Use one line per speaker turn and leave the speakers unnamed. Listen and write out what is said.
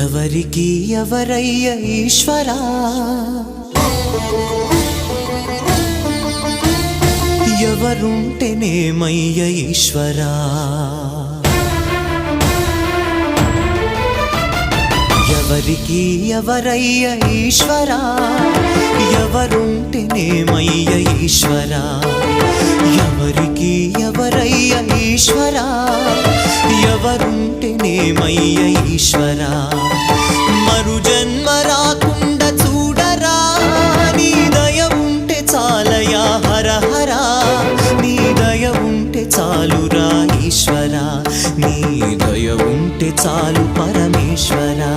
ఎవరికి ఎవరయ్య ఈశ్వరా ఎవరుంటేనేమయ్య ఈశ్వరా ఎవరికి ఎవరయ్య ఈశ్వరా ఎవరుంటేనేమయ్య ఈశ్వరా ఎవరికి ఎవరయ్య ఈశ్వరా ఎవరుంటేనేమయ్య ఈశ్వరా మరు జన్మ రాకుండా చూడరా నీ దయ ఉంటే చాలయా హర హర నీ దయ ఉంటే చాలురా ఈశ్వరా నీ దయ ఉంటే చాలు పరమేశ్వరా